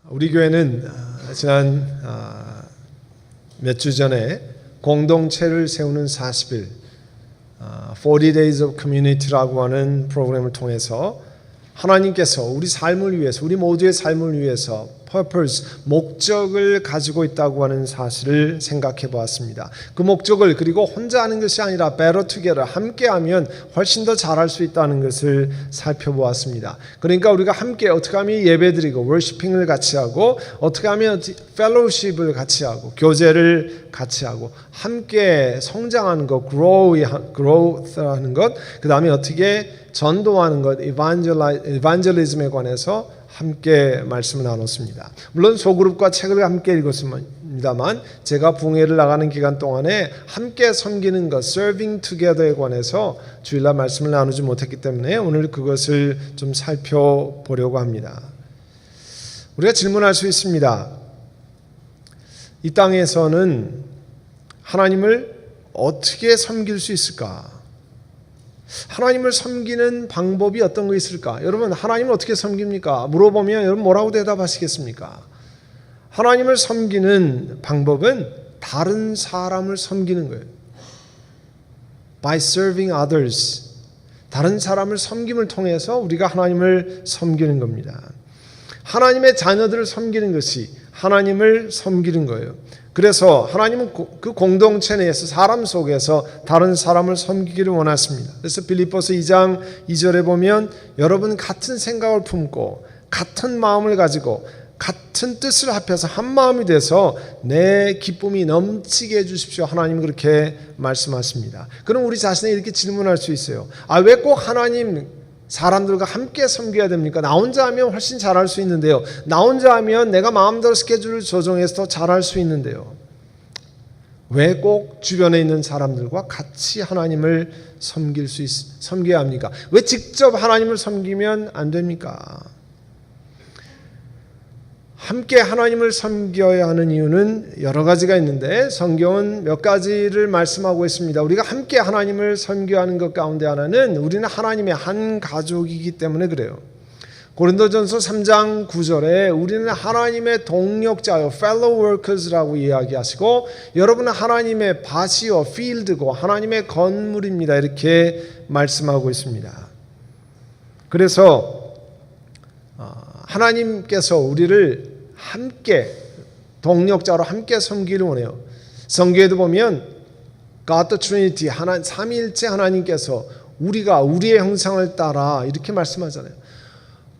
우리 교회는 지난 몇 주 전에 공동체를 세우는 40일 40 Days of Community라고 하는 프로그램을 통해서 하나님께서 우리 삶을 위해서, 우리 모두의 삶을 위해서 purpose, 목적을 가지고 있다고 하는 사실을 생각해 보았습니다. 그 목적을 그리고 혼자 하는 것이 아니라 better together, 함께하면 훨씬 더 잘할 수 있다는 것을 살펴보았습니다. 그러니까 우리가 함께 어떻게 하면 예배드리고 worshiping을 같이 하고, 어떻게 하면 fellowship을 같이 하고, 교제를 같이 하고, 함께 성장하는 것, growth하는 것, 그 다음에 어떻게 전도하는 것, evangelism에 관해서 함께 말씀을 나눴습니다. 물론 소그룹과 책을 함께 읽었습니다만 제가 붕해를 나가는 기간 동안에 함께 섬기는 것, serving together에 관해서 주일날 말씀을 나누지 못했기 때문에 오늘 그것을 좀 살펴보려고 합니다. 우리가 질문할 수 있습니다. 이 땅에서는 하나님을 어떻게 섬길 수 있을까? 하나님을 섬기는 방법이 어떤 거 있을까? 여러분, 하나님을 어떻게 섬깁니까? 물어보면 여러분 뭐라고 대답하시겠습니까? 하나님을 섬기는 방법은 다른 사람을 섬기는 거예요. By serving others. 다른 사람을 섬김을 통해서 우리가 하나님을 섬기는 겁니다. 하나님의 자녀들을 섬기는 것이 하나님을 섬기는 거예요. 그래서 하나님은 그 공동체 내에서 사람 속에서 다른 사람을 섬기기를 원하십니다. 그래서 빌립보서 2장 2절에 보면 여러분 같은 생각을 품고 같은 마음을 가지고 같은 뜻을 합해서 한 마음이 돼서 내 기쁨이 넘치게 해주십시오. 하나님은 그렇게 말씀하십니다. 그럼 우리 자신에 이렇게 질문할 수 있어요. 왜 꼭 하나님 사람들과 함께 섬겨야 됩니까? 나 혼자 하면 훨씬 잘할 수 있는데요. 나 혼자 하면 내가 마음대로 스케줄을 조정해서 더 잘할 수 있는데요. 왜 꼭 주변에 있는 사람들과 같이 하나님을 섬겨야 합니까? 왜 직접 하나님을 섬기면 안 됩니까? 함께 하나님을 섬겨야 하는 이유는 여러 가지가 있는데 성경은 몇 가지를 말씀하고 있습니다. 우리가 함께 하나님을 섬겨야 하는 것 가운데 하나는 우리는 하나님의 한 가족이기 때문에 그래요. 고린도전서 3장 9절에 우리는 하나님의 동력자요, fellow workers라고 이야기하시고 여러분은 하나님의 밭이요, field고 하나님의 건물입니다. 이렇게 말씀하고 있습니다. 그래서 하나님께서 우리를 함께 동력자로 함께 섬기를 원해요. 성경에도 보면 God the Trinity, 삼위일체 하나님께서 우리가 우리의 형상을 따라 이렇게 말씀하잖아요.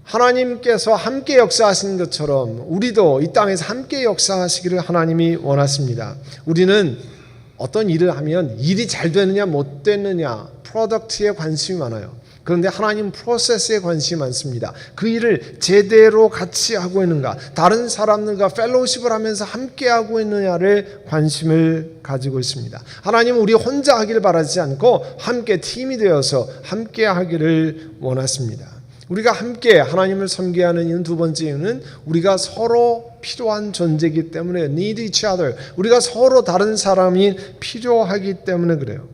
하나님께서 함께 역사하시는 것처럼 우리도 이 땅에서 함께 역사하시기를 하나님이 원하십니다. 우리는 어떤 일을 하면 일이 잘 되느냐 못 되느냐 프로덕트에 관심이 많아요. 그런데 하나님 프로세스에 관심이 많습니다. 그 일을 제대로 같이 하고 있는가, 다른 사람들과 펠로우십을 하면서 함께 하고 있느냐를 관심을 가지고 있습니다. 하나님은 우리 혼자 하기를 바라지 않고 함께 팀이 되어서 함께 하기를 원하십니다. 우리가 함께 하나님을 섬겨야 하는 이유는 두 번째 이유는 우리가 서로 필요한 존재이기 때문에 need each other. 우리가 서로 다른 사람이 필요하기 때문에 그래요.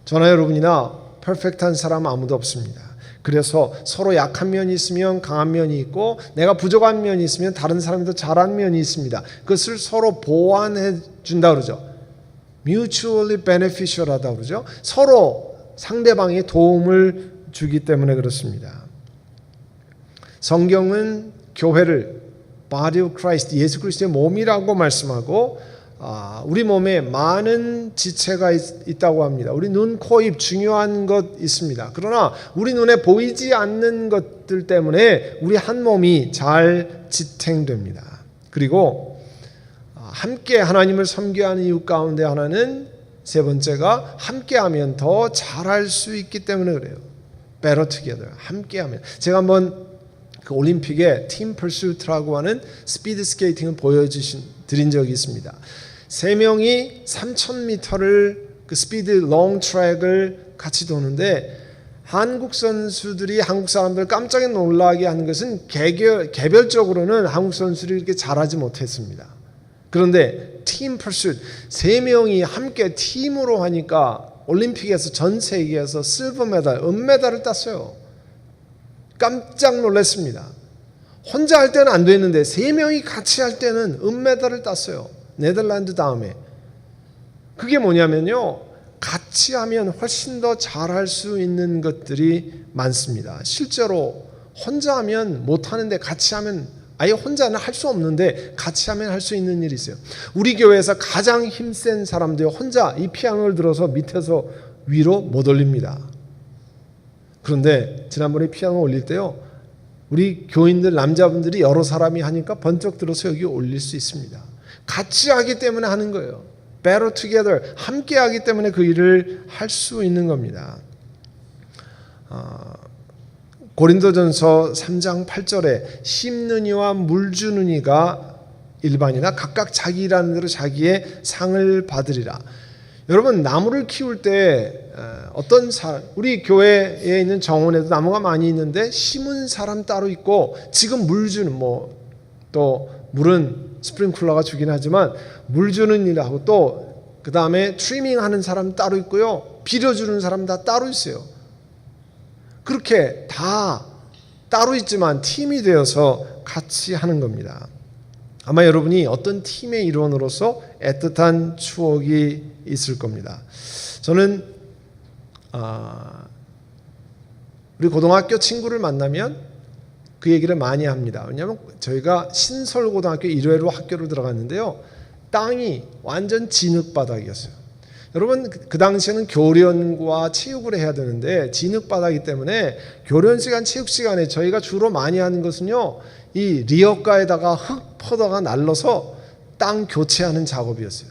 저나 여러분이나 퍼펙트한 사람 아무도 없습니다. 그래서 서로 약한 면이 있으면 강한 면이 있고 내가 부족한 면이 있으면 다른 사람이 더 잘한 면이 있습니다. 그것을 서로 보완해 준다 그러죠. mutually beneficial 하다 그러죠. 서로 상대방의 도움을 주기 때문에 그렇습니다. 성경은 교회를 body of Christ, 예수 그리스도의 몸이라고 말씀하고 우리 몸에 많은 지체가 있다고 합니다. 우리 눈, 코, 입 중요한 것 있습니다. 그러나 우리 눈에 보이지 않는 것들 때문에 우리 한 몸이 잘 지탱됩니다. 그리고 함께 하나님을 섬겨야 하는 이유 가운데 하나는 세 번째가 함께하면 더 잘할 수 있기 때문에 그래요. Better together. 함께하면. 제가 한번 그 올림픽에 팀 퍼슈트라고 하는 스피드 스케이팅을 보여드린 적이 있습니다. 세 명이 3,000m를 그 스피드 롱 트랙을 같이 도는데 한국 선수들이 한국 사람들 깜짝 놀라게 하는 것은 개별적으로는 한국 선수들이 이렇게 잘하지 못했습니다. 그런데 팀 퍼슈트 세 명이 함께 팀으로 하니까 올림픽에서 전 세계에서 실버 메달, 은메달을 땄어요. 깜짝 놀랐습니다. 혼자 할 때는 안 됐는데 3명이 같이 할 때는 은메달을 땄어요. 네덜란드 다음에. 그게 뭐냐면요, 같이 하면 훨씬 더 잘할 수 있는 것들이 많습니다. 실제로 혼자 하면 못하는데 같이 하면, 아예 혼자는 할 수 없는데 같이 하면 할 수 있는 일이 있어요. 우리 교회에서 가장 힘센 사람들이 혼자 이 피아노를 들어서 밑에서 위로 못 올립니다. 그런데 지난번에 피아노 올릴 때요, 우리 교인들 남자분들이 여러 사람이 하니까 번쩍 들어서 여기 올릴 수 있습니다. 같이 하기 때문에 하는 거예요. Better together, 함께 하기 때문에 그 일을 할 수 있는 겁니다. 고린도전서 3장 8절에 심는 이와 물 주는 이가 일반이나 각각 자기 일하는 대로 자기의 상을 받으리라. 여러분, 나무를 키울 때 어떤 사람, 우리 교회에 있는 정원에도 나무가 많이 있는데 심은 사람 따로 있고, 지금 물 주는, 또 물은 스프링클러가 주긴 하지만 물 주는 일하고, 또 그 다음에 트리밍 하는 사람 따로 있고요, 비료 주는 사람 다 따로 있어요. 그렇게 다 따로 있지만 팀이 되어서 같이 하는 겁니다. 아마 여러분이 어떤 팀의 일원으로서 애틋한 추억이 있을 겁니다. 저는 우리 고등학교 친구를 만나면 그 얘기를 많이 합니다. 왜냐하면 저희가 신설고등학교 1회로 학교를 들어갔는데요, 땅이 완전 진흙바닥이었어요. 여러분, 그 당시에는 교련과 체육을 해야 되는데 진흙바닥이기 때문에 교련 시간, 체육 시간에 저희가 주로 많이 하는 것은요, 이 리어가에다가 흙 퍼다가 날라서 땅 교체하는 작업이었어요.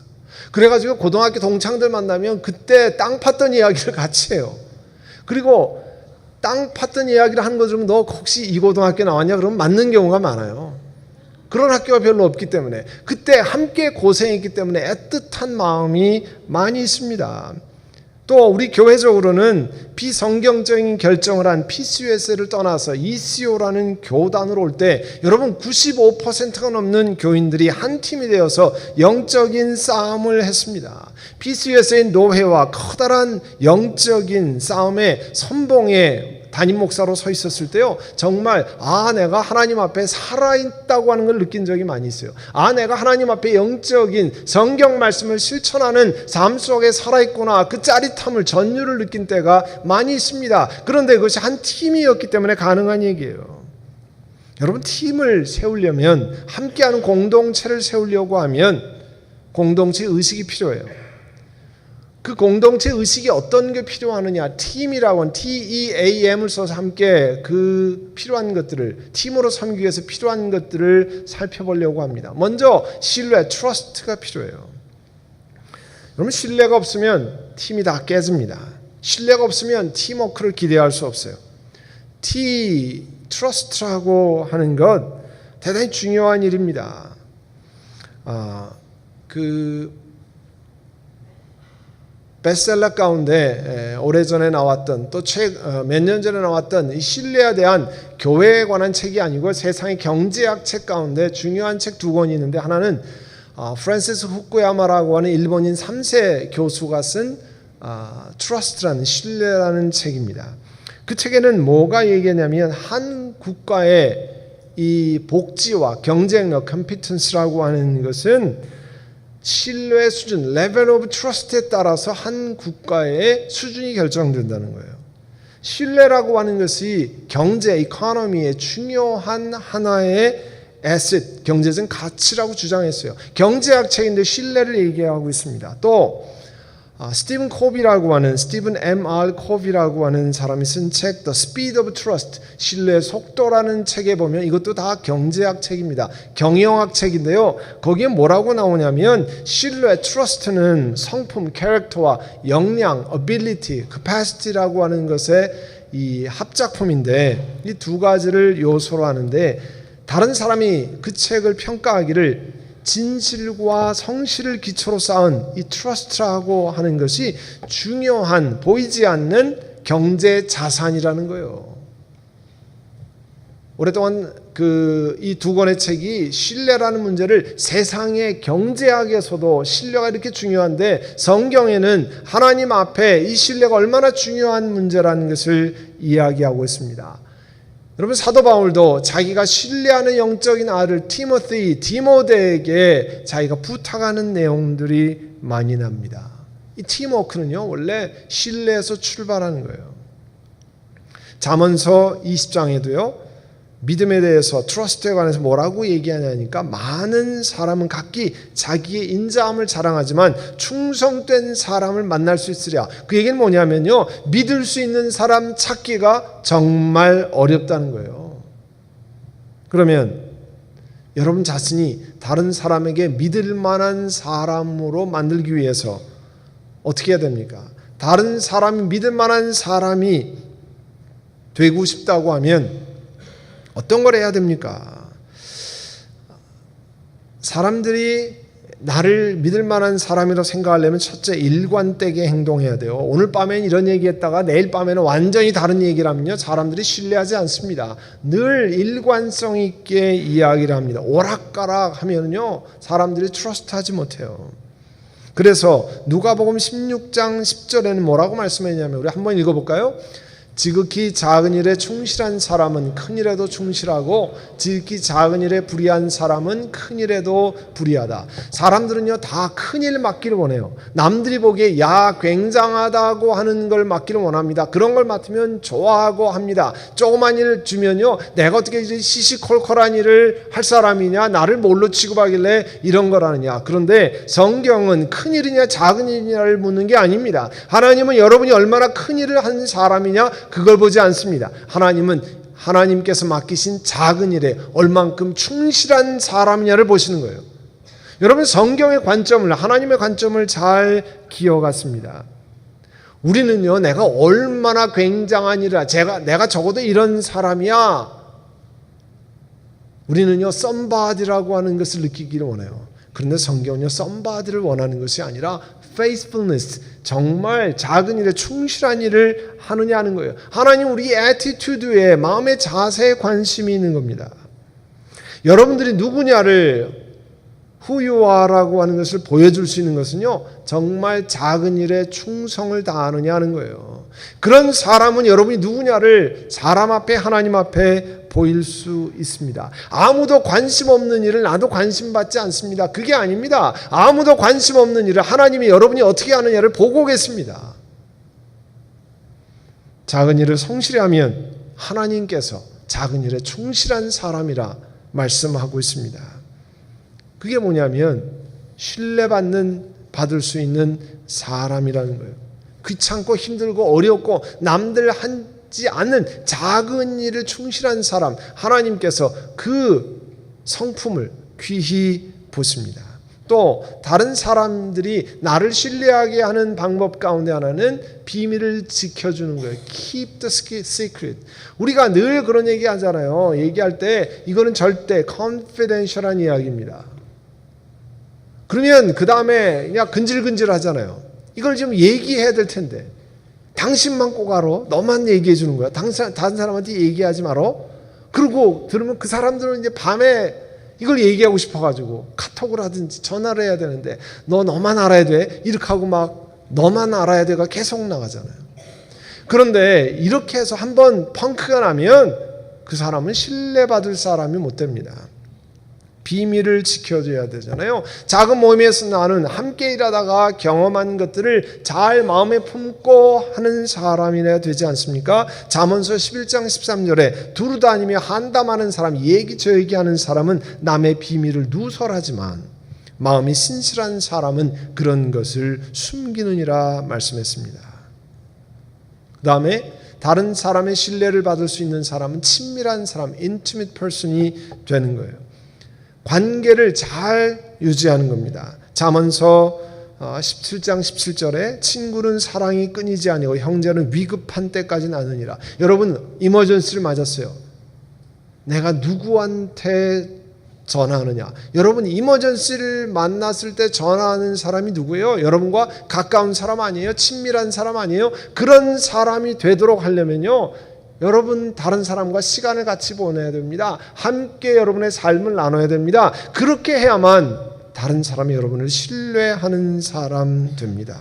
그래가지고 고등학교 동창들 만나면 그때 땅 팠던 이야기를 같이 해요. 그리고 땅 팠던 이야기를 하는 거 좀, 너 혹시 이 고등학교 나왔냐? 그러면 맞는 경우가 많아요. 그런 학교가 별로 없기 때문에, 그때 함께 고생했기 때문에 애틋한 마음이 많이 있습니다. 또 우리 교회적으로는 비성경적인 결정을 한 PCUS를 떠나서 ECO라는 교단으로 올 때 여러분 95%가 넘는 교인들이 한 팀이 되어서 영적인 싸움을 했습니다. PCUS의 노회와 커다란 영적인 싸움의 선봉에 담임 목사로 서 있었을 때요, 정말 내가 하나님 앞에 살아있다고 하는 걸 느낀 적이 많이 있어요. 내가 하나님 앞에 영적인 성경 말씀을 실천하는 삶 속에 살아있구나, 그 짜릿함을, 전율을 느낀 때가 많이 있습니다. 그런데 그것이 한 팀이었기 때문에 가능한 얘기예요. 여러분, 팀을 세우려면, 함께하는 공동체를 세우려고 하면 공동체 의식이 필요해요. 그 공동체 의식이 어떤 게 필요하느냐, 팀이라고 하는 TEAM을 써서 함께 그 필요한 것들을, 팀으로 섬기기 위해서 필요한 것들을 살펴보려고 합니다. 먼저 신뢰, 트러스트가 필요해요. 여러분, 신뢰가 없으면 팀이 다 깨집니다. 신뢰가 없으면 팀워크를 기대할 수 없어요. 트러스트라고 하는 것 대단히 중요한 일입니다. 베스트셀러 가운데 오래전에 나왔던, 또 몇 년 전에 나왔던 이 신뢰에 대한 교회에 관한 책이 아니고 세상의 경제학 책 가운데 중요한 책 2권이 있는데, 하나는 프란시스 후쿠야마라고 하는 일본인 3세 교수가 쓴 트러스트라는, 신뢰라는 책입니다. 그 책에는 뭐가 얘기하냐면, 한 국가의 이 복지와 경쟁력, 컴피턴스라고 하는 것은 신뢰 수준, level of trust에 따라서 한 국가의 수준이 결정된다는 거예요. 신뢰라고 하는 것이 경제, 이코노미의 중요한 하나의 asset, 경제적 가치라고 주장했어요. 경제학 책인데 신뢰를 얘기하고 있습니다. 또 스티븐 M.R. 코비라고 하는 사람이 쓴 책, The Speed of Trust, 신뢰의 속도라는 책에 보면 이것도 다 경제학 책입니다. 경영학 책인데요, 거기에 뭐라고 나오냐면, 신뢰, trust는 성품, 캐릭터와 역량, ability, capacity라고 하는 것의 이 합작품인데, 이 두 가지를 요소로 하는데, 다른 사람이 그 책을 평가하기를 진실과 성실을 기초로 쌓은 이 트러스트라고 하는 것이 중요한, 보이지 않는 경제 자산이라는 거예요. 오랫동안 이 2권의 책이 신뢰라는 문제를, 세상의 경제학에서도 신뢰가 이렇게 중요한데 성경에는 하나님 앞에 이 신뢰가 얼마나 중요한 문제라는 것을 이야기하고 있습니다. 여러분 사도 바울도 자기가 신뢰하는 영적인 아들 디모데에게 자기가 부탁하는 내용들이 많이 납니다. 이 팀워크는요 원래 신뢰에서 출발하는 거예요. 잠언서 20장에도요 믿음에 대해서 트러스트에 관해서 뭐라고 얘기하냐니까 많은 사람은 각기 자기의 인자함을 자랑하지만 충성된 사람을 만날 수 있으랴. 그 얘기는 뭐냐면요 믿을 수 있는 사람 찾기가 정말 어렵다는 거예요. 그러면 여러분 자신이 다른 사람에게 믿을 만한 사람으로 만들기 위해서 어떻게 해야 됩니까? 다른 사람이 믿을 만한 사람이 되고 싶다고 하면 어떤 걸 해야 됩니까? 사람들이 나를 믿을 만한 사람이라고 생각하려면 첫째 일관되게 행동해야 돼요. 오늘 밤엔 이런 얘기했다가 내일 밤에는 완전히 다른 얘기를 하면요 사람들이 신뢰하지 않습니다. 늘 일관성 있게 이야기를 합니다. 오락가락 하면요 사람들이 트러스트하지 못해요. 그래서 누가복음 16장 10절에는 뭐라고 말씀했냐면 우리 한번 읽어볼까요? 지극히 작은 일에 충실한 사람은 큰 일에도 충실하고 지극히 작은 일에 불의한 사람은 큰 일에도 불의하다. 사람들은요 다 큰 일 맡기를 원해요. 남들이 보기에 야 굉장하다고 하는 걸 맡기를 원합니다. 그런 걸 맡으면 좋아하고 합니다. 조그만 일 주면요 내가 어떻게 시시콜콜한 일을 할 사람이냐, 나를 뭘로 취급하길래 이런 걸 하느냐. 그런데 성경은 큰 일이냐 작은 일이냐를 묻는 게 아닙니다. 하나님은 여러분이 얼마나 큰 일을 한 사람이냐 그걸 보지 않습니다. 하나님은 하나님께서 맡기신 작은 일에 얼만큼 충실한 사람이냐를 보시는 거예요. 여러분 성경의 관점을, 하나님의 관점을 잘 기억하십니다. 우리는요 내가 얼마나 굉장한 일을 내가 적어도 이런 사람이야. 우리는요 somebody라고 하는 것을 느끼기를 원해요. 그런데 성경은요 somebody를 원하는 것이 아니라 faithfulness, 정말 작은 일에 충실한 일을 하느냐 하는 거예요. 하나님 우리 attitude에, 마음의 자세에 관심이 있는 겁니다. 여러분들이 누구냐를 who you are라고 하는 것을 보여줄 수 있는 것은요 정말 작은 일에 충성을 다하느냐 하는 거예요. 그런 사람은 여러분이 누구냐를 사람 앞에 하나님 앞에 보일 수 있습니다. 아무도 관심 없는 일을 나도 관심 받지 않습니다. 그게 아닙니다. 아무도 관심 없는 일을 하나님이 여러분이 어떻게 하느냐를 보고 계십니다. 작은 일을 성실히 하면 하나님께서 작은 일에 충실한 사람이라 말씀하고 있습니다. 그게 뭐냐면 신뢰받을 수 있는 사람이라는 거예요. 귀찮고 힘들고 어렵고 남들 하지 않는 작은 일을 충실한 사람, 하나님께서 그 성품을 귀히 보십니다. 또 다른 사람들이 나를 신뢰하게 하는 방법 가운데 하나는 비밀을 지켜주는 거예요. Keep the secret. 우리가 늘 그런 얘기 하잖아요. 얘기할 때 이거는 절대 confidential한 이야기입니다. 그러면 그 다음에 그냥 근질근질 하잖아요. 이걸 좀 얘기해야 될 텐데 당신만 꼭 알아? 너만 얘기해 주는 거야. 다른 사람한테 얘기하지 말아. 그리고 들으면 그 사람들은 이제 밤에 이걸 얘기하고 싶어가지고 카톡을 하든지 전화를 해야 되는데 너만 알아야 돼. 이렇게 하고 막 너만 알아야 돼가 계속 나가잖아요. 그런데 이렇게 해서 한번 펑크가 나면 그 사람은 신뢰받을 사람이 못 됩니다. 비밀을 지켜줘야 되잖아요. 작은 모임에서 나는 함께 일하다가 경험한 것들을 잘 마음에 품고 하는 사람이라 되지 않습니까? 잠언서 11장 13절에 두루 다니며 한담하는 사람, 얘기 저 얘기하는 사람은 남의 비밀을 누설하지만 마음이 신실한 사람은 그런 것을 숨기느니라 말씀했습니다. 그 다음에 다른 사람의 신뢰를 받을 수 있는 사람은 친밀한 사람, intimate person이 되는 거예요. 관계를 잘 유지하는 겁니다. 잠언서 17장 17절에 친구는 사랑이 끊이지 아니고 형제는 위급한 때까지 나느니라. 여러분 이머전시를 맞았어요. 내가 누구한테 전화하느냐. 여러분 이머전시를 만났을 때 전화하는 사람이 누구예요? 여러분과 가까운 사람 아니에요? 친밀한 사람 아니에요? 그런 사람이 되도록 하려면요 여러분 다른 사람과 시간을 같이 보내야 됩니다. 함께 여러분의 삶을 나눠야 됩니다. 그렇게 해야만 다른 사람이 여러분을 신뢰하는 사람 됩니다.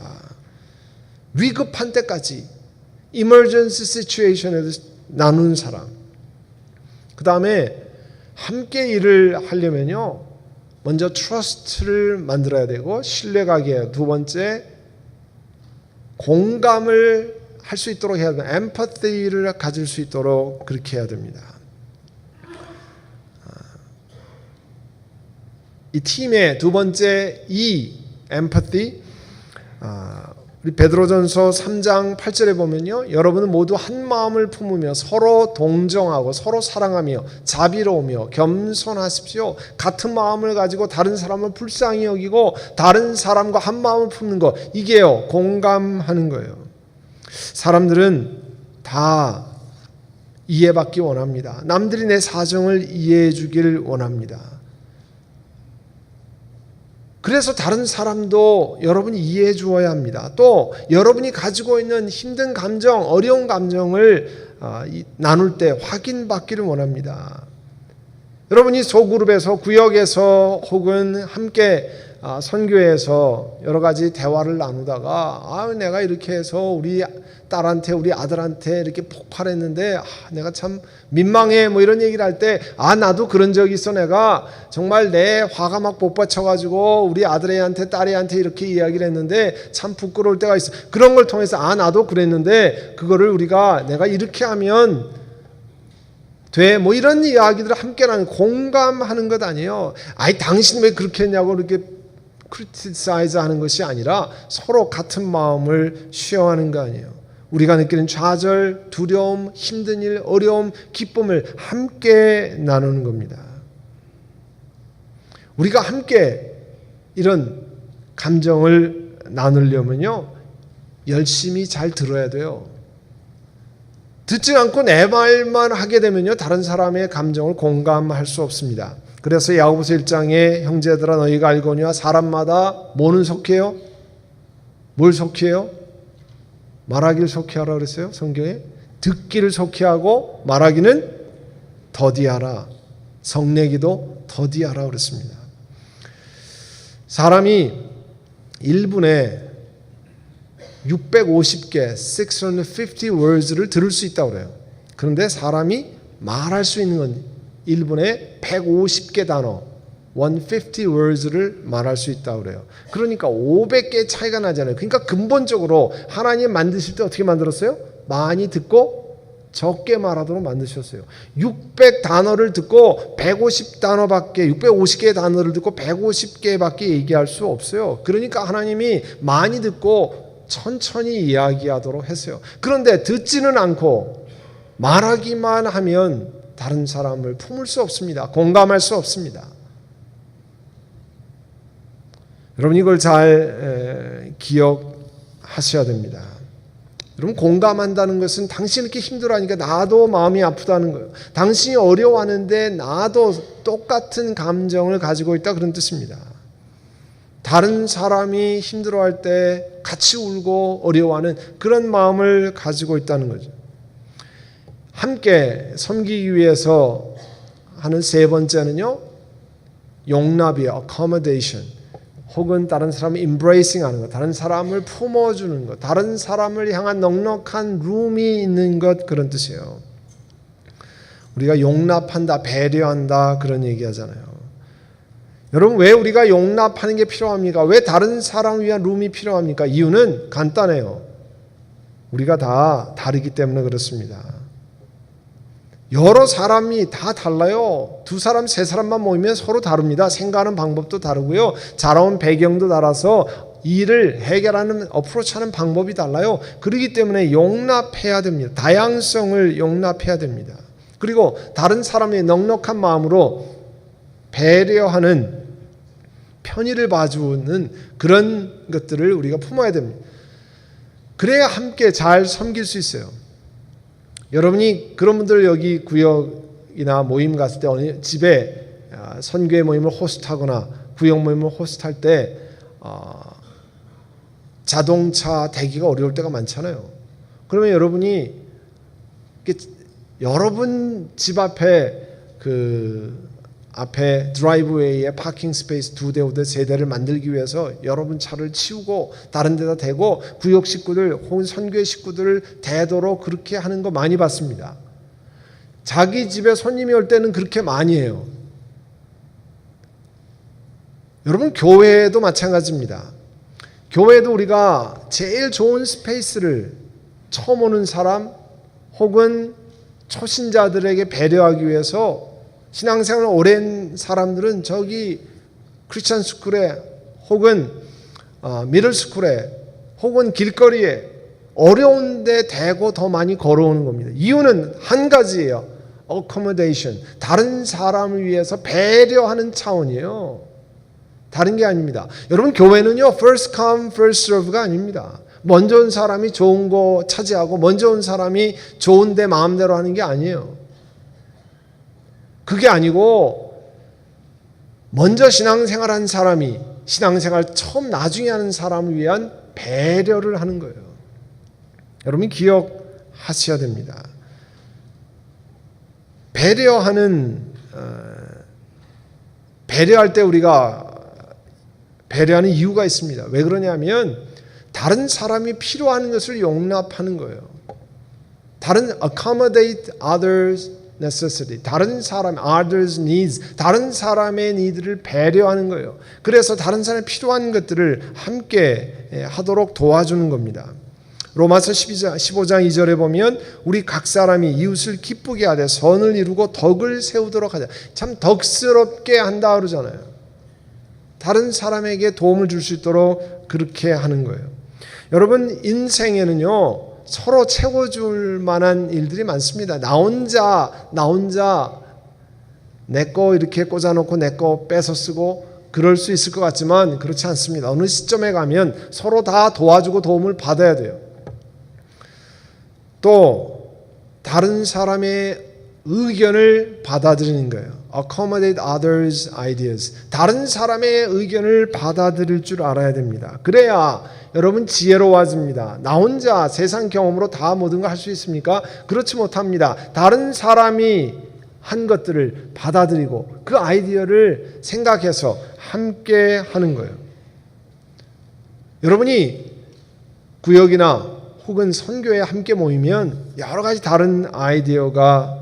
위급한 때까지 emergency situation에도 나누는 사람. 그 다음에 함께 일을 하려면요, 먼저 트러스트를 만들어야 되고 신뢰관계예요. 두 번째, 공감을 할 수 있도록 해야 됩니다. 엠파티를 가질 수 있도록 그렇게 해야 됩니다. 이 팀의 두 번째 엠파티, 우리 베드로전서 3장 8절에 보면요, 여러분은 모두 한 마음을 품으며 서로 동정하고 서로 사랑하며 자비로우며 겸손하십시오. 같은 마음을 가지고 다른 사람을 불쌍히 여기고 다른 사람과 한 마음을 품는 거, 이게요, 공감하는 거예요. 사람들은 다 이해받기 원합니다. 남들이 내 사정을 이해해 주길 원합니다. 그래서 다른 사람도 여러분이 이해해 주어야 합니다. 또 여러분이 가지고 있는 힘든 감정, 어려운 감정을 나눌 때 확인받기를 원합니다. 여러분이 소그룹에서, 구역에서 혹은 함께 선교회에서 여러 가지 대화를 나누다가 내가 이렇게 해서 우리 딸한테, 우리 아들한테 이렇게 폭발했는데 내가 참 민망해, 뭐 이런 얘기를 할 때 나도 그런 적이 있어. 내가 정말 내 화가 막 복받쳐가지고 우리 아들애한테 딸애한테 이렇게 이야기를 했는데 참 부끄러울 때가 있어. 그런 걸 통해서 나도 그랬는데 그거를 우리가 내가 이렇게 하면 돼, 뭐 이런 이야기들을 함께 나누는, 공감하는 것 아니에요. 당신 왜 그렇게 했냐고 이렇게 크리티사이즈 하는 것이 아니라 서로 같은 마음을 쉐어하는 거 아니에요. 우리가 느끼는 좌절, 두려움, 힘든 일, 어려움, 기쁨을 함께 나누는 겁니다. 우리가 함께 이런 감정을 나누려면요, 열심히 잘 들어야 돼요. 듣지 않고 내 말만 하게 되면요, 다른 사람의 감정을 공감할 수 없습니다. 그래서 야고보서 1장에 형제들아 너희가 알거니와 사람마다 뭐는 속해요? 뭘 속해요? 말하기를 속해하라 그랬어요. 성경에 듣기를 속해하고 말하기는 더디하라, 성내기도 더디하라 그랬습니다. 사람이 1분에 650개 650 words를 들을 수 있다고 그래요. 그런데 사람이 말할 수 있는 건 1분에 150개 단어 150 words를 말할 수 있다고 그래요. 그러니까 500개 차이가 나잖아요. 그러니까 근본적으로 하나님 만드실 때 어떻게 만들었어요? 많이 듣고 적게 말하도록 만드셨어요. 600 단어를 듣고 150 단어밖에, 650개의 단어를 듣고 150개밖에 얘기할 수 없어요. 그러니까 하나님이 많이 듣고 천천히 이야기하도록 했어요. 그런데 듣지는 않고 말하기만 하면 다른 사람을 품을 수 없습니다. 공감할 수 없습니다. 여러분 이걸 잘 기억하셔야 됩니다. 여러분 공감한다는 것은 당신이 이렇게 힘들어하니까 나도 마음이 아프다는 거예요. 당신이 어려워하는데 나도 똑같은 감정을 가지고 있다, 그런 뜻입니다. 다른 사람이 힘들어할 때 같이 울고 어려워하는 그런 마음을 가지고 있다는 거죠. 함께 섬기기 위해서 하는 세 번째는요, 용납이에요. accommodation. 혹은 다른 사람을 embracing 하는 것, 다른 사람을 품어주는 것, 다른 사람을 향한 넉넉한 룸이 있는 것, 그런 뜻이에요. 우리가 용납한다, 배려한다, 그런 얘기 하잖아요. 여러분 왜 우리가 용납하는 게 필요합니까? 왜 다른 사람을 위한 룸이 필요합니까? 이유는 간단해요. 우리가 다 다르기 때문에 그렇습니다. 여러 사람이 다 달라요. 두 사람, 세 사람만 모이면 서로 다릅니다. 생각하는 방법도 다르고요. 자라온 배경도 달라서 일을 해결하는, 어프로치하는 방법이 달라요. 그렇기 때문에 용납해야 됩니다. 다양성을 용납해야 됩니다. 그리고 다른 사람의 넉넉한 마음으로 배려하는, 편의를 봐주는 그런 것들을 우리가 품어야 됩니다. 그래야 함께 잘 섬길 수 있어요. 여러분이 그런 분들 여기 구역이나 모임 갔을 때 어느 집에 선교회 모임을 호스트하거나 구역 모임을 호스트할 때 자동차 대기가 어려울 때가 많잖아요. 그러면 여러분이 여러분 집 앞에 앞에 드라이브웨이에 파킹 스페이스 2대, 5대, 3대를 만들기 위해서 여러분 차를 치우고 다른 데다 대고 구역 식구들 혹은 선교회 식구들을 대도록 그렇게 하는 거 많이 봤습니다. 자기 집에 손님이 올 때는 그렇게 많이 해요. 여러분, 교회도 마찬가지입니다. 교회도 우리가 제일 좋은 스페이스를 처음 오는 사람 혹은 초신자들에게 배려하기 위해서, 신앙생활 오랜 사람들은 저기 크리스천 스쿨에 혹은 미들 스쿨에 혹은 길거리에 어려운 데 대고 더 많이 걸어오는 겁니다. 이유는 한 가지예요. accommodation. 다른 사람을 위해서 배려하는 차원이에요. 다른 게 아닙니다. 여러분, 교회는요, first come, first serve가 아닙니다. 먼저 온 사람이 좋은 거 차지하고 먼저 온 사람이 좋은데 마음대로 하는 게 아니에요. 그게 아니고 먼저 신앙생활한 사람이 신앙생활 처음 나중에 하는 사람을 위한 배려를 하는 거예요. 여러분, 기억하셔야 됩니다. 배려할 때 우리가 배려하는 이유가 있습니다. 왜 그러냐면 다른 사람이 필요한 것을 용납하는 거예요. accommodate others' necessity. 다른 사람, others' needs. 다른 사람의 need를 배려하는 거예요. 그래서 다른 사람이 필요한 것들을 함께 하도록 도와주는 겁니다. 로마서 15장 2절에 보면 우리 각 사람이 이웃을 기쁘게 하되 선을 이루고 덕을 세우도록 하자. 참 덕스럽게 한다 그러잖아요. 다른 사람에게 도움을 줄 수 있도록 그렇게 하는 거예요. 여러분, 인생에는요, 서로 채워줄 만한 일들이 많습니다. 나 혼자 내 거 이렇게 꽂아놓고 내 거 뺏어 쓰고 그럴 수 있을 것 같지만 그렇지 않습니다. 어느 시점에 가면 서로 다 도와주고 도움을 받아야 돼요. 또 다른 사람의 의견을 받아들이는 거예요. accommodate others' ideas. 다른 사람의 의견을 받아들일 줄 알아야 됩니다. 그래야 여러분 지혜로워집니다. 나 혼자 세상 경험으로 다 모든 걸 할 수 있습니까? 그렇지 못합니다. 다른 사람이 한 것들을 받아들이고 그 아이디어를 생각해서 함께 하는 거예요. 여러분이 구역이나 혹은 선교에 함께 모이면 여러 가지 다른 아이디어가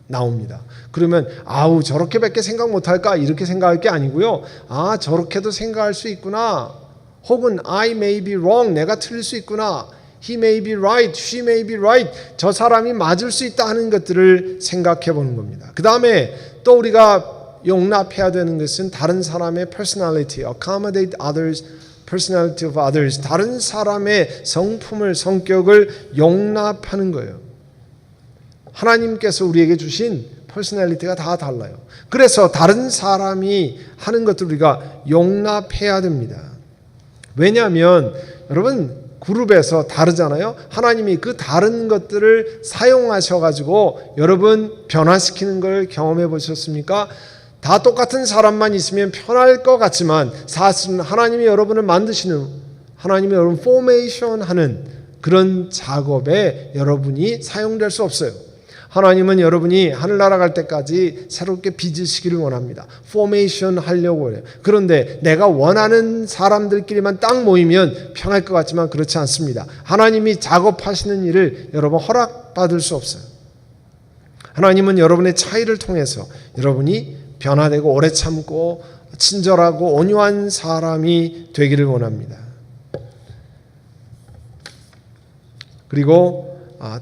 나옵니다. 그러면 저렇게밖에 생각 못할까 이렇게 생각할 게 아니고요. 저렇게도 생각할 수 있구나. 혹은 I may be wrong. 내가 틀릴 수 있구나. He may be right. She may be right. 저 사람이 맞을 수 있다 하는 것들을 생각해 보는 겁니다. 그 다음에 또 우리가 용납해야 되는 것은 다른 사람의 personality, accommodate others, personality of others. 다른 사람의 성격을 용납하는 거예요. 하나님께서 우리에게 주신 퍼스널리티가 다 달라요. 그래서 다른 사람이 하는 것들 우리가 용납해야 됩니다. 왜냐하면 여러분 그룹에서 다르잖아요. 하나님이 그 다른 것들을 사용하셔가지고 여러분 변화시키는 걸 경험해 보셨습니까? 다 똑같은 사람만 있으면 편할 것 같지만 사실은 하나님이 여러분을 만드시는, 하나님이 여러분 포메이션 하는 그런 작업에 여러분이 사용될 수 없어요. 하나님은 여러분이 하늘나라 갈 때까지 새롭게 빚으시기를 원합니다. 포메이션 하려고 해요. 그런데 내가 원하는 사람들끼리만 딱 모이면 편할 것 같지만 그렇지 않습니다. 하나님이 작업하시는 일을 여러분 허락받을 수 없어요. 하나님은 여러분의 차이를 통해서 여러분이 변화되고 오래 참고 친절하고 온유한 사람이 되기를 원합니다. 그리고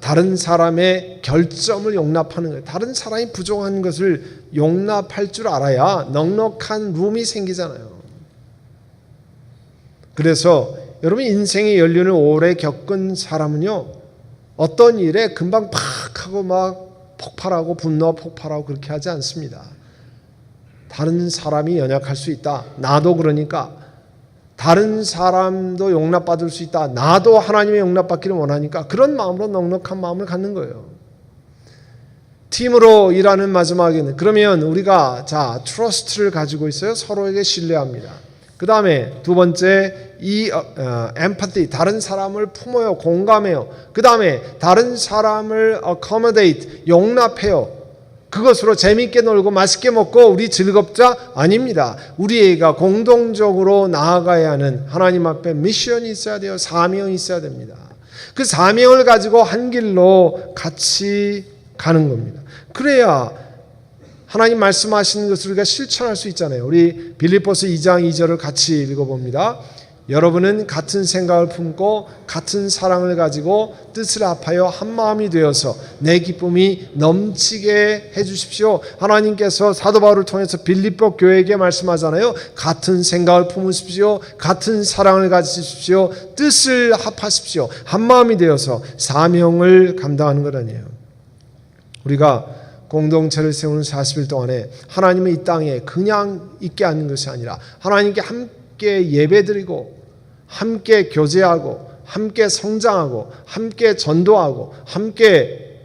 다른 사람의 결점을 용납하는 거예요. 다른 사람이 부족한 것을 용납할 줄 알아야 넉넉한 룸이 생기잖아요. 그래서 여러분 인생의 연륜을 오래 겪은 사람은요, 어떤 일에 금방 팍 하고 막 폭발하고 분노 폭발하고 그렇게 하지 않습니다. 다른 사람이 연약할 수 있다. 나도 그러니까. 다른 사람도 용납받을 수 있다. 나도 하나님의 용납받기를 원하니까 그런 마음으로 넉넉한 마음을 갖는 거예요. 팀으로 일하는 마지막에는 그러면 우리가 트러스트를 가지고 있어요. 서로에게 신뢰합니다. 그 다음에 두 번째 empathy, 다른 사람을 품어요. 공감해요. 그 다음에 다른 사람을 accommodate, 용납해요. 그것으로 재미있게 놀고 맛있게 먹고 우리 즐겁자? 아닙니다. 우리가 공동적으로 나아가야 하는 하나님 앞에 미션이 있어야 돼요. 사명이 있어야 됩니다. 그 사명을 가지고 한 길로 같이 가는 겁니다. 그래야 하나님 말씀하시는 것을 우리가 실천할 수 있잖아요. 우리 빌립보서 2장 2절을 같이 읽어봅니다. 여러분은 같은 생각을 품고 같은 사랑을 가지고 뜻을 합하여 한 마음이 되어서 내 기쁨이 넘치게 해주십시오. 하나님께서 사도 바울을 통해서 빌립보 교회에게 말씀하잖아요. 같은 생각을 품으십시오. 같은 사랑을 가지십시오. 뜻을 합하십시오. 한 마음이 되어서 사명을 감당하는 것 아니에요. 우리가 공동체를 세우는 40일 동안에 하나님은 이 땅에 그냥 있게 하는 것이 아니라 하나님께 함께 예배드리고 함께 교제하고 함께 성장하고 함께 전도하고 함께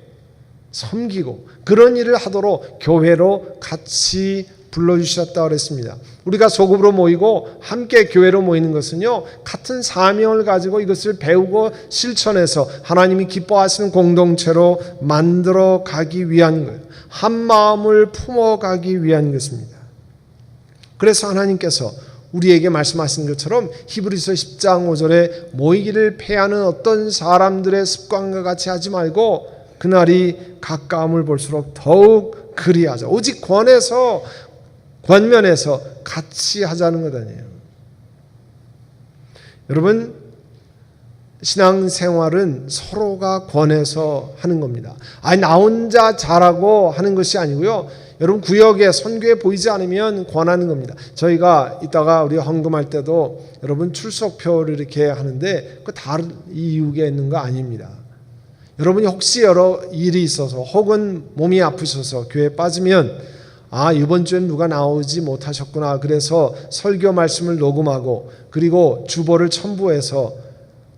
섬기고 그런 일을 하도록 교회로 같이 불러주셨다고 그랬습니다. 우리가 소급으로 모이고 함께 교회로 모이는 것은요, 같은 사명을 가지고 이것을 배우고 실천해서 하나님이 기뻐하시는 공동체로 만들어 가기 위한 거예요. 한 마음을 품어가기 위한 것입니다. 그래서 하나님께서 우리에게 말씀하신 것처럼 히브리서 10장 5절에 모이기를 패하는 어떤 사람들의 습관과 같이 하지 말고 그날이 가까움을 볼수록 더욱 그리하자. 오직 권면해서 같이 하자는 것 아니에요. 여러분, 신앙생활은 서로가 권해서 하는 겁니다. 나 혼자 잘하고 하는 것이 아니고요. 여러분, 구역에 선교에 보이지 않으면 권하는 겁니다. 저희가 이따가 우리 헌금할 때도 여러분 출석표를 이렇게 하는데 그 다른 이유가 있는 거 아닙니다. 여러분이 혹시 여러 일이 있어서 혹은 몸이 아프셔서 교회에 빠지면 이번 주엔 누가 나오지 못하셨구나. 그래서 설교 말씀을 녹음하고 그리고 주보를 첨부해서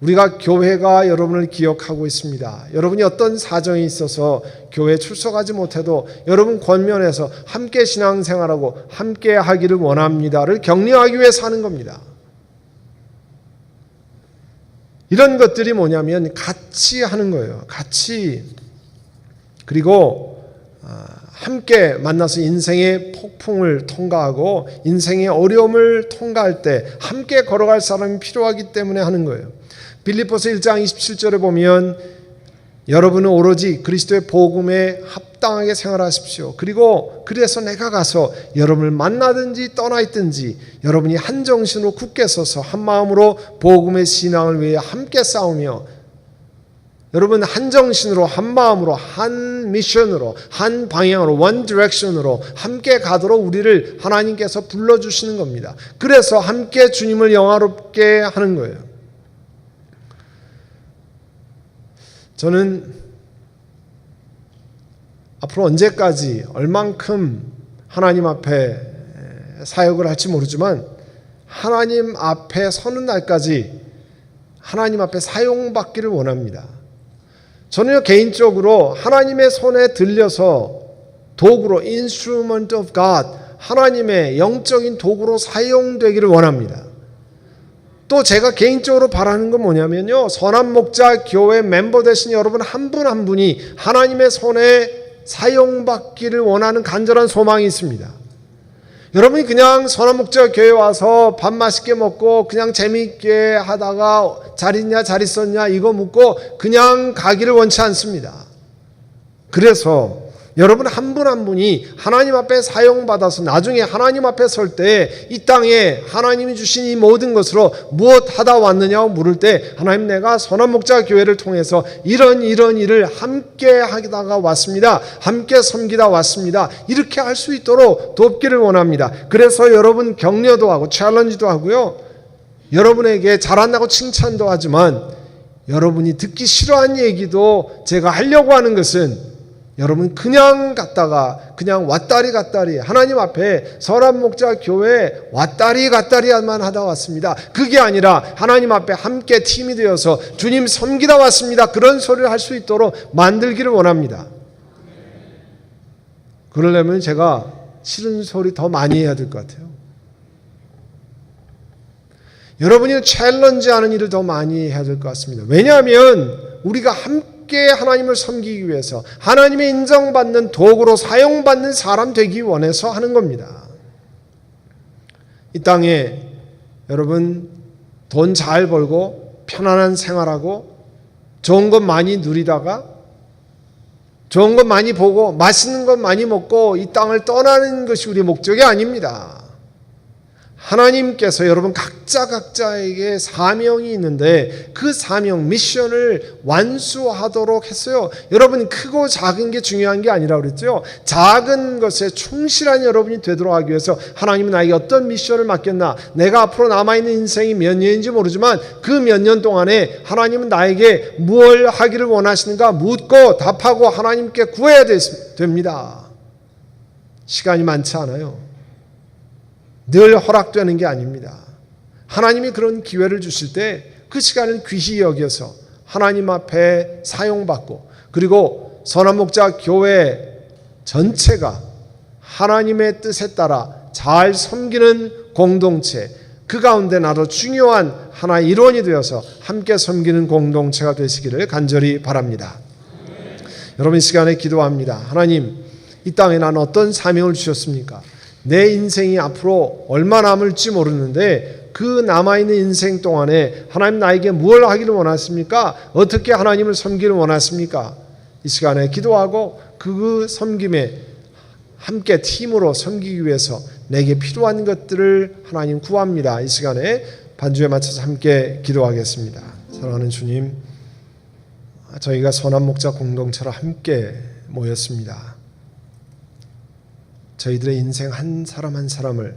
우리가 교회가 여러분을 기억하고 있습니다. 여러분이 어떤 사정이 있어서 교회에 출석하지 못해도 여러분 권면해서 함께 신앙생활하고 함께 하기를 원합니다를 격려하기 위해서 하는 겁니다. 이런 것들이 뭐냐면 같이 하는 거예요. 같이. 그리고 함께 만나서 인생의 폭풍을 통과하고 인생의 어려움을 통과할 때 함께 걸어갈 사람이 필요하기 때문에 하는 거예요. 빌립보서 1장 27절에 보면 여러분은 오로지 그리스도의 복음에 합당하게 생활하십시오. 그리고 그래서 내가 가서 여러분을 만나든지 떠나 있든지 여러분이 한정신으로 굳게 서서 한 마음으로 복음의 신앙을 위해 함께 싸우며 여러분 한정신으로 한 마음으로 한 미션으로 한 방향으로 원 디렉션으로 함께 가도록 우리를 하나님께서 불러주시는 겁니다. 그래서 함께 주님을 영화롭게 하는 거예요. 저는 앞으로 언제까지 얼만큼 하나님 앞에 사역을 할지 모르지만 하나님 앞에 서는 날까지 하나님 앞에 사용받기를 원합니다. 저는 개인적으로 하나님의 손에 들려서 도구로 instrument of God, 하나님의 영적인 도구로 사용되기를 원합니다. 또 제가 개인적으로 바라는 건 뭐냐면요, 선한 목자 교회 멤버 되신 여러분 한 분 한 분이 하나님의 손에 사용받기를 원하는 간절한 소망이 있습니다. 여러분이 그냥 선한 목자 교회 와서 밥 맛있게 먹고 그냥 재미있게 하다가 잘 있냐 잘 있었냐 이거 묻고 그냥 가기를 원치 않습니다. 그래서 여러분 한 분 한 분이 하나님 앞에 사용받아서 나중에 하나님 앞에 설 때 이 땅에 하나님이 주신 이 모든 것으로 무엇 하다 왔느냐고 물을 때 하나님 내가 선한 목자 교회를 통해서 이런 일을 함께 하다가 왔습니다. 함께 섬기다 왔습니다. 이렇게 할 수 있도록 돕기를 원합니다. 그래서 여러분 격려도 하고 챌린지도 하고요. 여러분에게 잘한다고 칭찬도 하지만 여러분이 듣기 싫어하는 얘기도 제가 하려고 하는 것은 여러분 그냥 갔다가 그냥 왔다리 갔다리 하나님 앞에 선한 목자 교회 왔다리 갔다리만 하다 왔습니다. 그게 아니라 하나님 앞에 함께 팀이 되어서 주님 섬기다 왔습니다. 그런 소리를 할 수 있도록 만들기를 원합니다. 그러려면 제가 싫은 소리 더 많이 해야 될 것 같아요. 여러분이 챌린지하는 일을 더 많이 해야 될 것 같습니다. 왜냐하면 우리가 함께 하나님을 섬기기 위해서 하나님의 인정받는 도구로 사용받는 사람 되기 원해서 하는 겁니다. 이 땅에 여러분 돈 잘 벌고 편안한 생활하고 좋은 것 많이 누리다가 좋은 것 많이 보고 맛있는 것 많이 먹고 이 땅을 떠나는 것이 우리 목적이 아닙니다. 하나님께서 여러분 각자에게 사명이 있는데 그 사명, 미션을 완수하도록 했어요. 여러분 크고 작은 게 중요한 게 아니라 그랬죠. 작은 것에 충실한 여러분이 되도록 하기 위해서 하나님은 나에게 어떤 미션을 맡겼나, 내가 앞으로 남아있는 인생이 몇 년인지 모르지만 그 몇 년 동안에 하나님은 나에게 무엇을 하기를 원하시는가 묻고 답하고 하나님께 구해야 됩니다. 시간이 많지 않아요. 늘 허락되는 게 아닙니다. 하나님이 그런 기회를 주실 때 그 시간을 귀히 여겨서 하나님 앞에 사용받고, 그리고 선한목자 교회 전체가 하나님의 뜻에 따라 잘 섬기는 공동체, 그 가운데 나도 중요한 하나의 일원이 되어서 함께 섬기는 공동체가 되시기를 간절히 바랍니다. 여러분 이 시간에 기도합니다. 하나님, 이 땅에 나는 어떤 사명을 주셨습니까? 내 인생이 앞으로 얼마 남을지 모르는데 그 남아있는 인생 동안에 하나님 나에게 무엇을 하기를 원하십니까? 어떻게 하나님을 섬기를 원하십니까? 이 시간에 기도하고 그 섬김에 함께 팀으로 섬기기 위해서 내게 필요한 것들을 하나님 구합니다. 이 시간에 반주에 맞춰서 함께 기도하겠습니다. 사랑하는 주님, 저희가 선한 목자 공동체로 함께 모였습니다. 저희들의 인생 한 사람 한 사람을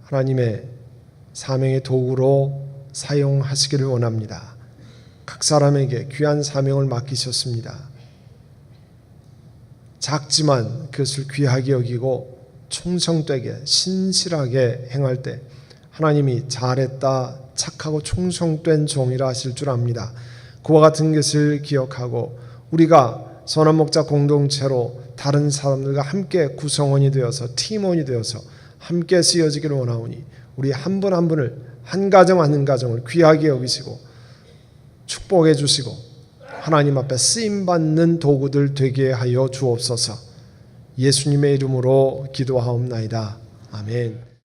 하나님의 사명의 도구로 사용하시기를 원합니다. 각 사람에게 귀한 사명을 맡기셨습니다. 작지만 그것을 귀하게 여기고 충성되게 신실하게 행할 때 하나님이 잘했다, 착하고 충성된 종이라 하실 줄 압니다. 그와 같은 것을 기억하고 우리가 선한 목자 공동체로 다른 사람들과 함께 구성원이 되어서 팀원이 되어서 함께 쓰여지기를 원하오니 우리 한 분 한 분을 한 가정 한 가정을 귀하게 여기시고 축복해 주시고 하나님 앞에 쓰임받는 도구들 되게 하여 주옵소서. 예수님의 이름으로 기도하옵나이다. 아멘.